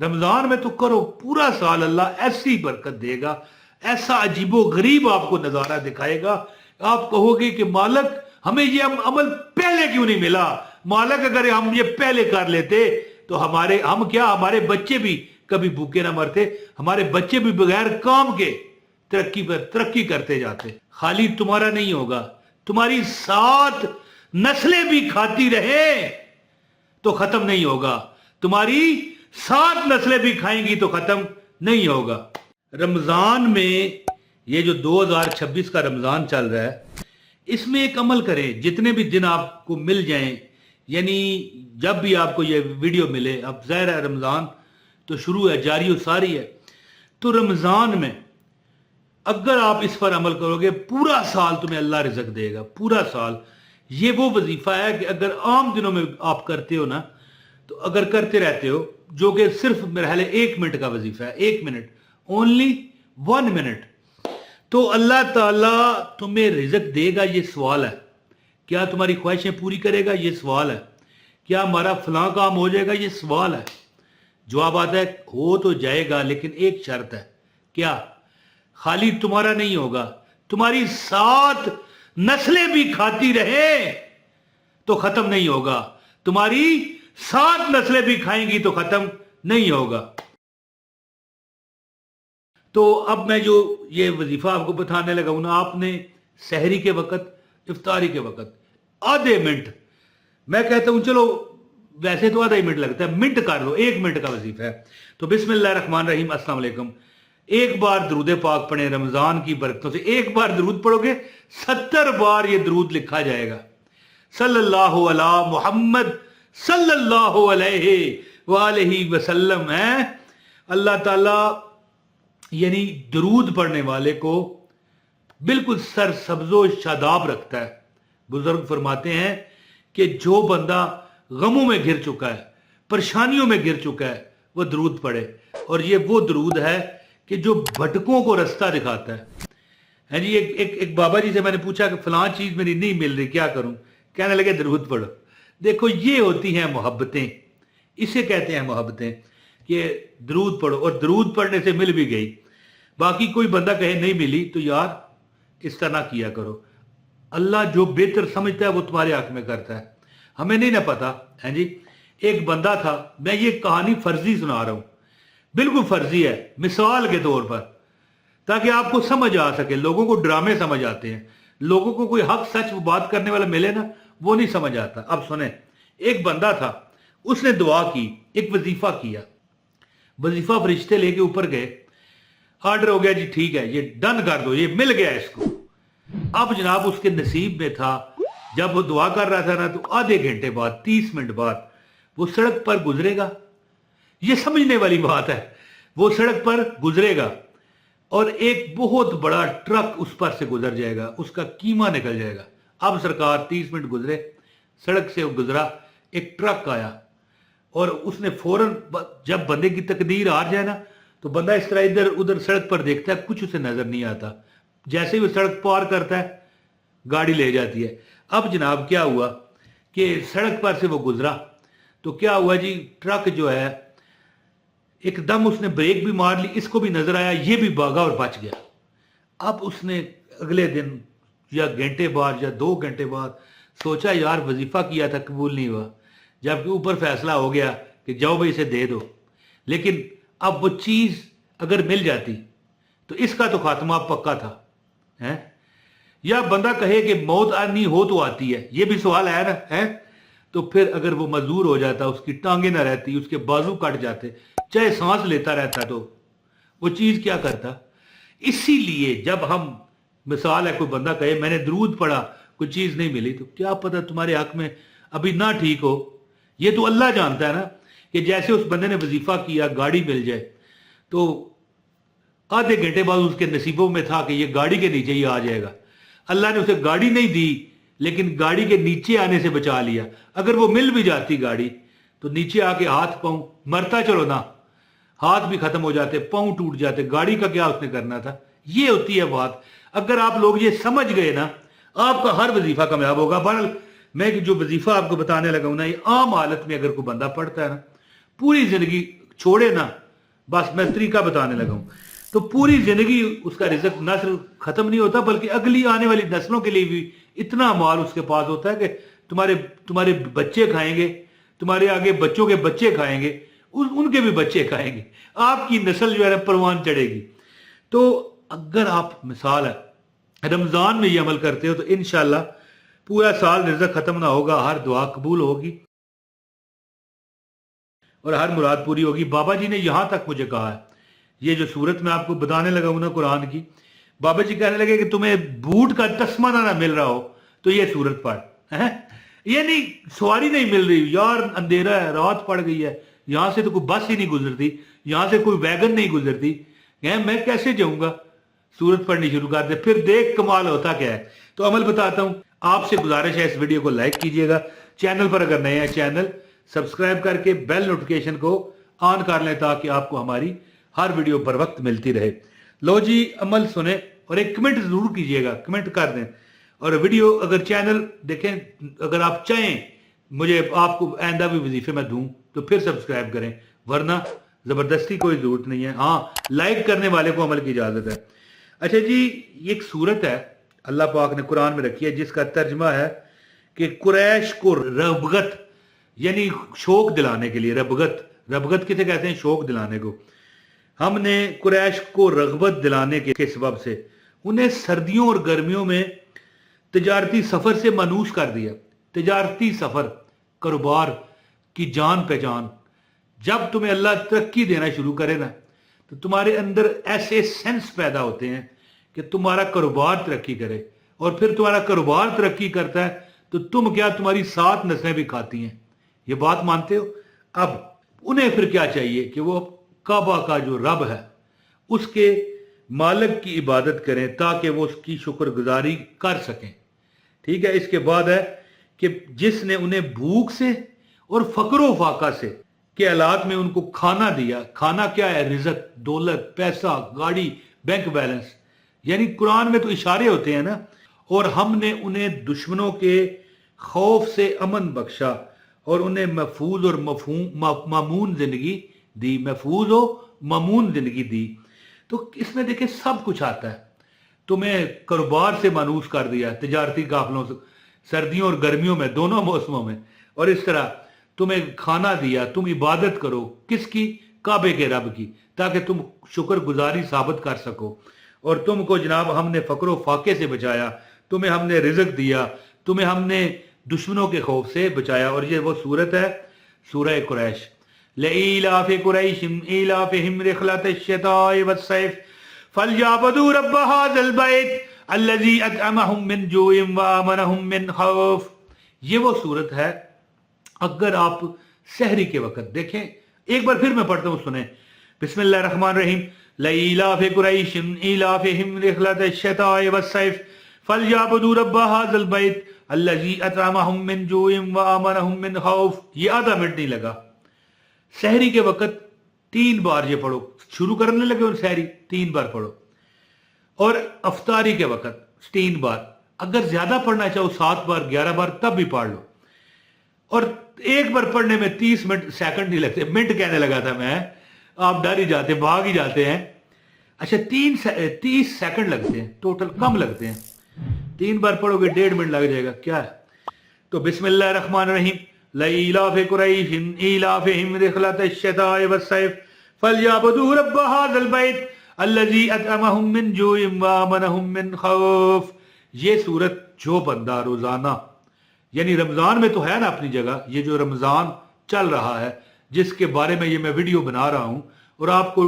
रमजान में तो करो, पूरा साल अल्लाह ऐसी बरकत देगा, ऐसा अजीबो गरीब आपको नजारा दिखाएगा। आप कहोगे कि मालिक हमें ये अमल पहले क्यों नहीं मिला, मालिक अगर हम ये पहले कर लेते तो हमारे बच्चे भी कभी भूखे ना मरते, हमारे बच्चे भी बगैर काम के तरक्की करते जाते। खाली तुम्हारा नहीं होगा, तुम्हारी 7 नस्लें भी खाती रहे तो खत्म नहीं होगा, तुम्हारी 7 नस्लें भी खाएंगी तो खत्म नहीं होगा। रमजान में ये जो 2026 का रमजान चल रहा है, इसमें एक अमल करें, जितने भी दिन आपको मिल जाएं, यानी जब भी आपको ये वीडियो मिले, अब ज़ाहिर है रमजान तो शुरू है, जारी और सारी है, तो रमजान में अगर आप इस पर अमल करोगे पूरा साल तुम्हें अल्लाह रिज़्क देगा, पूरा साल। ये वो वजीफा है कि अगर आम दिनों में आप करते हो ना, तो अगर करते रहते हो, जो कि सिर्फ मेरे ख्याल 1 मिनट का वजीफा है, 1 मिनट, ओनली 1 मिनट, तो अल्लाह ताला तुम्हें रिज़्क देगा। ये सवाल है, क्या तुम्हारी ख्वाहिशें पूरी करेगा, ये सवाल है। क्या हमारा फलां काम हो जाएगा, ये सवाल है। जवाब आता है हो तो जाएगा, लेकिन एक शर्त है। क्या? खाली तुम्हारा नहीं होगा, तुम्हारी 7 नस्लें भी खाती रहे तो खत्म नहीं होगा, तुम्हारी 7 नस्लें भी खाएंगी तो खत्म नहीं होगा। तो अब मैं जो ये वजीफा आपको बताने लगा हूं ना, आपने सहरी के वक्त, इफ्तारी के वक्त आधे मिनट, मैं कहता हूं चलो वैसे तो आधा ही मिनट लगता है, मिनट कर लो, 1 मिनट का वजीफा है। तो बिस्मिल्लाह रहमान रहीम, अस्सलाम वालेकुम। एक बार दरूद पाक पढ़े, रमजान की बरकतों से एक बार दरूद पढ़ोगे 70 बार ये दरूद लिखा जाएगा। सल्लल्लाहु अला मुहम्मद सल्लल्लाहु अलैहि वसल्लम है। अल्लाह ताला यानी दरूद पढ़ने वाले को बिल्कुल सरसब्जो शादाब रखता है। बुजुर्ग फरमाते हैं कि जो बंदा गमों में घिर चुका है, परेशानियों में घिर चुका है, वो दरूद पढ़े। और ये वो दरूद है कि जो भटकों को रास्ता दिखाता है जी। एक बाबा जी से मैंने पूछा कि फलां चीज मेरी नहीं मिल रही, क्या करूं? कहने लगे दरूद पढ़ो। देखो ये होती हैं मोहब्बतें, इसे कहते हैं मोहब्बतें, कि दरूद पढ़ो। और दरूद पढ़ने से मिल भी गई, बाकी कोई बंदा कहे नहीं मिली तो यार इस तरह किया करो। अल्लाह जो बेहतर समझता है वो तुम्हारे हक में करता है, हमें नहीं ना पता है जी। एक बंदा था, मैं ये कहानी फर्जी सुना रहा हूं, बिल्कुल फर्जी है, मिसाल के तौर पर, ताकि आपको समझ आ सके। लोगों को ड्रामे समझ आते हैं, लोगों को कोई हक सच बात करने वाला मिले ना, वो नहीं समझ आता। अब सुने, एक बंदा था, उसने दुआ की, एक वजीफा किया, वजीफा फरिश्ते लेके ऊपर गए, ऑर्डर हो गया जी, ठीक है ये डन कर दो, ये मिल गया इसको। अब जनाब उसके नसीब में था, जब वो दुआ कर रहा था ना, तो आधे घंटे बाद, 30 मिनट बाद वो सड़क पर गुजरेगा। ये समझने वाली बात है, वो सड़क पर गुजरेगा और एक बहुत बड़ा ट्रक उस पर से गुजर जाएगा, उसका कीमा निकल जाएगा। अब सरकार 30 मिनट गुजरे, सड़क से गुजरा, एक ट्रक आया और उसने फौरन, जब बंदे की तकदीर हार जाए ना, तो बंदा इस तरह इधर उधर सड़क पर देखता है, कुछ उसे नजर नहीं आता। जैसे ही वो सड़क पार करता है, गाड़ी ले जाती है। अब जनाब क्या हुआ कि सड़क पर से वो गुजरा, तो क्या हुआ जी, ट्रक जो है एकदम उसने ब्रेक भी मार ली, इसको भी नजर आया, ये भी भागा और बच गया। अब उसने अगले दिन या घंटे बाद या 2 घंटे बाद सोचा यार वजीफा किया था, कबूल नहीं हुआ, जबकि ऊपर फैसला हो गया कि जाओ भाई इसे दे दो। लेकिन अब वो चीज अगर मिल जाती तो इसका तो खात्मा पक्का था है। या बंदा कहे कि मौत आनी हो तो आती है, ये भी सवाल है ना है। तो फिर अगर वो मजदूर हो जाता, उसकी टांगे ना रहती, उसके बाजू कट जाते, चाहे सांस लेता रहता, तो वो चीज क्या करता। इसीलिए जब हम, मिसाल है कोई बंदा कहे मैंने दरूद पढ़ा, कोई चीज नहीं मिली, तो क्या पता तुम्हारे हक में अभी ना ठीक हो। ये तो अल्लाह जानता है ना, कि जैसे उस बंदे ने वजीफा किया, गाड़ी मिल जाए, तो आधे घंटे बाद उसके नसीबों में था कि ये गाड़ी के नीचे ही आ जाएगा। अल्लाह ने उसे गाड़ी नहीं दी, लेकिन गाड़ी के नीचे आने से बचा लिया। अगर वो मिल भी जाती गाड़ी, तो नीचे आके हाथ पांव, मरता चलो ना, हाथ भी खत्म हो जाते, पांव टूट जाते, गाड़ी का क्या उसने करना था। ये होती है बात। अगर आप लोग ये समझ गए ना, आपका हर वजीफा कामयाब होगा। बहरहाल मैं जो वजीफा आपको बताने लगा हूं ना, ये आम हालत में अगर कोई बंदा पढ़ता है ना, पूरी जिंदगी छोड़े ना, बस मैं तरीका बताने लगा हूं। तो पूरी जिंदगी उसका रिज़्क न सिर्फ खत्म नहीं होता बल्कि अगली आने वाली नस्लों के लिए भी इतना माल उसके पास होता है कि तुम्हारे तुम्हारे बच्चे खाएंगे, तुम्हारे आगे बच्चों के बच्चे खाएंगे, उनके भी बच्चे खाएंगे, आपकी नस्ल जो है परवान चढ़ेगी। तो अगर आप मिसाल है रमजान में ये अमल करते हो तो इंशाल्लाह पूरा साल रिज़्क खत्म ना होगा, हर दुआ कबूल होगी और हर मुराद पूरी होगी। बाबा जी ने यहां तक मुझे कहा है, ये जो सूरत मैं आपको बताने लगा हूं ना कुरान की, बाबा जी कहने लगे कि तुम्हें बूट का तस्मा ना मिल रहा हो तो ये सूरत पढ़ है। ये नहीं सवारी नहीं मिल रही यार, अंधेरा है, रात पड़ गई है, यहां से तो कोई बस ही नहीं गुजरती, यहां से कोई वैगन नहीं गुजरती, मैं कैसे जाऊंगा, सूरत पढ़नी शुरू कर दे, फिर देख कमाल होता क्या है। तो अमल बताता हूं, आपसे गुजारिश है इस वीडियो को लाइक कीजिएगा, चैनल पर अगर नए हैं चैनल सब्सक्राइब करके बेल नोटिफिकेशन को ऑन कर लें ताकि आपको हमारी हर वीडियो पर वक्त मिलती रहे। लो जी अमल सुने और एक कमेंट जरूर कीजिएगा, कमेंट कर दें। और वीडियो अगर चैनल देखें, अगर आप चाहें मुझे आपको आइंदा भी वजीफे में दूं तो फिर सब्सक्राइब करें, वरना जबरदस्ती कोई जरूरत नहीं है। हाँ, लाइक करने वाले को अमल की इजाजत है। अच्छा जी, ये एक सूरत है अल्लाह पाक ने कुरान में रखी है जिसका तर्जमा है कि कुरैश को रबगत यानी शौक दिलाने के लिए, रबगत किसे कहते हैं, शौक दिलाने को, हमने कुरैश को रगबत दिलाने के सबब से उन्हें सर्दियों और गर्मियों में तिजारती सफर से मानूस कर दिया। तिजारती सफर, कारोबार की जान पहचान, जब तुम्हें अल्लाह तरक्की देना शुरू करे ना तो तुम्हारे अंदर ऐसे सेंस पैदा होते हैं कि तुम्हारा कारोबार तरक्की करे, और फिर तुम्हारा कारोबार तरक्की करता है तो तुम क्या, तुम्हारी 7 नस्लें भी खाती हैं। ये बात मानते हो? अब उन्हें फिर क्या चाहिए कि वो काबा का जो रब है उसके मालिक की इबादत करें ताकि वो उसकी शुक्रगुजारी कर सकें। ठीक है, इसके बाद है कि जिसने उन्हें भूख से और फकरो फाका से के हालात में उनको खाना दिया। खाना क्या है? रिज़्क, दौलत, पैसा, गाड़ी, बैंक बैलेंस, यानी कुरान में तो इशारे होते हैं ना। और हमने उन्हें दुश्मनों के खौफ से अमन बख्शा और उन्हें महफूज और मामून जिंदगी दी, महफूज और मामून जिंदगी दी। तो इसमें देखें सब कुछ आता है। तुम्हें कारोबार से मानूस कर दिया, तिजारती काफलों से, सर्दियों और गर्मियों में, दोनों मौसमों में। और इस तरह तुम्हें खाना दिया, तुम इबादत करो किसकी? काबे के रब की, ताकि तुम शुक्रगुजारी साबित कर सको। और तुमको जनाब हमने फकरो फाके से बचाया, तुम्हें हमने रिज़्क दिया, तुम्हें हमने दुश्मनों के खौफ से बचाया। और ये वो सूरत है सूरह कुरैश। लईलाफि कुरैशिम ईलाफिहिम रिहलतश शिताइ वस्सैफ फलयअबुदू रब्ब हाज़ल बैत अल्लज़ी अतअमहुम मिन जूइन व आमनहुम मिन खौफ। ये वो सूरत है। अगर आप सहरी के वक्त देखें, एक बार फिर मैं पढ़ता हूं, सुने। बिस्मिल्लाहिर्रहमानिर्रहीम। लईलाफि कुरैशिम ईलाफिहिम रिहलतश शिताइ वस्सैफ फलयअबुदू रब्ब हाज़ल बैत अल्लज़ी अतअमहुम मिन जूइन व आमनहुम मिन खौफ। ये आधा मिनट नहीं लगा। सहरी के वक्त 3 बार ये पढ़ो, शुरू करने लगे और सहरी 3 बार पढ़ो, और अफ्तारी के वक्त 3 बार। अगर ज्यादा पढ़ना चाहो 7 बार 11 बार तब भी पढ़ लो। और एक बार पढ़ने में 30 मिनट सेकंड नहीं लगते, मिनट कहने लगा था मैं, आप डर ही जाते, भाग ही जाते हैं। अच्छा 30 सेकंड लगते हैं टोटल, कम लगते हैं। 3 बार पढ़ोगे 1.5 मिनट लग जाएगा, क्या है। तो बिस्मिल्लाहिर्रहमानिर्रहीम। लईलाफि कुरैशिम ईलाफिहिम रिहलतश शिताइ वस्सैफ फलयअबुदू रब्ब हाज़ल बैत अल्लज़ी अतअमहुम मिन जूइन व आमनहुम मिन खौफ। ये सूरत जो बंदा रोजाना, यानी रमजान में तो है ना अपनी जगह, ये जो रमजान चल रहा है जिसके बारे में ये मैं वीडियो बना रहा हूं और आपको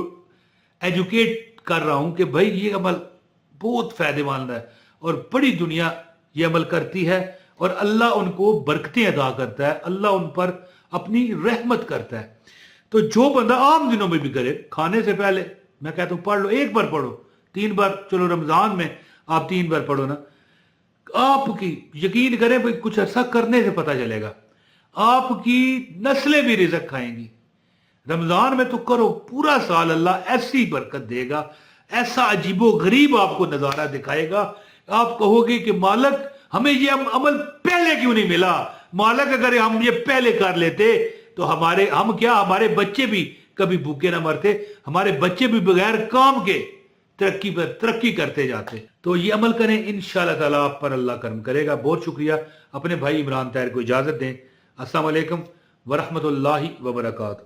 एजुकेट कर रहा हूं कि भाई ये अमल बहुत फायदेमंद है और बड़ी दुनिया ये अमल करती है और अल्लाह उनको बरकतें अदा करता है, अल्लाह उन पर अपनी रहमत करता है। तो जो बंदा आम दिनों में भी करे, खाने से पहले मैं कहता हूं पढ़ लो, 1 बार पढ़ो, 3 बार, चलो रमजान में आप 3 बार पढ़ो ना, आपकी यकीन करें भाई कुछ ऐसा करने से पता चलेगा आपकी नस्लें भी रिज़्क खाएंगी। रमजान में तो करो, पूरा साल अल्लाह ऐसी बरकत देगा, ऐसा अजीबो गरीब आपको नजारा दिखाएगा। आप कहोगे कि मालिक हमें ये अमल पहले क्यों नहीं मिला, मालिक अगर हम ये पहले कर लेते तो हमारे बच्चे भी کبھی بھوکے نہ مرتے، ہمارے بچے بھی بغیر کام کے ترقی پر ترقی کرتے جاتے. تو یہ عمل کریں، انشاءاللہ تعالیٰ آپ پر اللہ کرم کرے گا. بہت شکریہ. اپنے بھائی عمران طاہر کو اجازت دیں. السلام علیکم ورحمۃ اللہ وبرکاتہ.